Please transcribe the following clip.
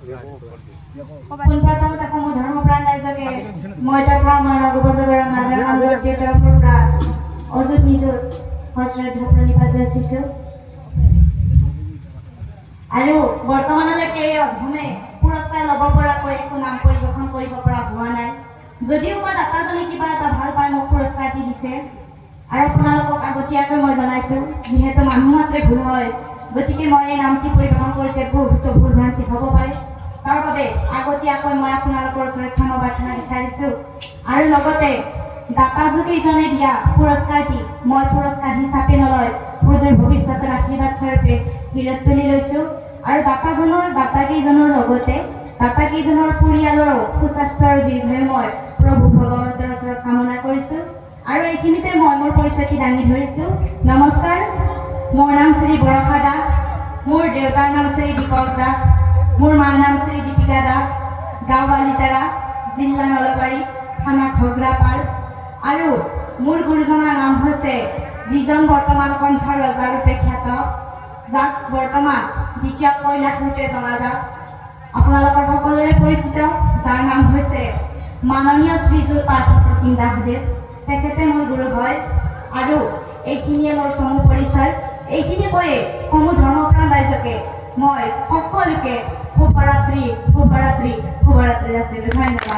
পোনপ্ৰথমতে সমূহ ধৰ্মপ্ৰাণ ৰাইজকে মই তথা আমাৰ নৱপ্ৰজন্মৰ সাধাৰণ ব্যক্তিৰ তৰফৰ পৰা অযুত নিযুত সশ্ৰদ্ধ প্ৰণিপাত যাচিছোঁ। আৰু বৰ্তমানলৈকে এই অধমে পুৰস্কাৰ ল'ব পৰাকৈ একো নাম পৰিৱেশন কৰিব পৰা হোৱা নাই। যদিও মই দাতাজনে কিবা এটা ভাল পাই মোক পুৰস্কাৰ দি দিছে। আৰু আপোনালোকক আগতীয়াকৈ মই জনাইছোঁ, যিহেতু মানুহ মাত্ৰে ভুল হয়, গতিকে মই এই নামটি পৰিৱেশন কৰোঁতে বহুতো ভুল ভ্ৰান্তি হ'ব পাৰে। তাৰ বাবে আগতীয়াকৈ মই আপোনালোকৰ ওচৰত ক্ষমা প্ৰাৰ্থনা বিচাৰিছোঁ। আৰু লগতে দাতাজনে দিয়া পুৰস্কাৰটি মই পুৰস্কাৰ হিচাপে নলয় সুদূৰ ভৱিষ্যতৰ আশীৰ্বাদ স্বৰূপে শিৰত তুলি লৈছোঁ। আৰু দাতাকেইজনৰ লগতে দাতাকেইজনৰ পৰিয়ালৰো সুস্বাস্থ্য আৰু দীৰ্ঘায়ু মই প্ৰভু ভগৱন্তৰ ওচৰত কামনা কৰিছোঁ। আৰু এইখিনিতে মই মোৰ পৰিচয়টি দাঙি ধৰিছোঁ। নমস্কাৰ, মোৰ নাম শ্ৰী বৰষা দাস, মোৰ দেউতাৰ নাম শ্ৰী দীপক দাস, মোৰ মাৰ নাম শ্ৰী দীপিকা দাস, গাঁও বালিতাৰা, জিলা নলবাৰী, থানা ঘগ্ৰাপাৰ। আৰু মোৰ গুৰুজনাৰ নাম হৈছে, যিজন বৰ্তমান কণ্ঠৰ ৰজা ৰূপে খ্যাত, যাক বৰ্তমান দ্বিতীয় কৈলাশ ৰূপে জনাজাত, আপোনালোকৰ সকলোৰে পৰিচিত, যাৰ নাম হৈছে মাননীয় শ্ৰীযুত পাৰ্থপ্ৰতিম দাসদেৱ। তেখেতে মোৰ গুৰু হয়। আৰু এইখিনিয়ে মোৰ চমু পৰিচয়। এইখিনি কৈয়ে সমূহ ধৰ্মপ্ৰাণ ৰাইজকে মই সকলোকে শুভৰাত্ৰি শুভৰাত্ৰি শুভৰাত্ৰি যাচিলোঁ। ধন্যবাদ।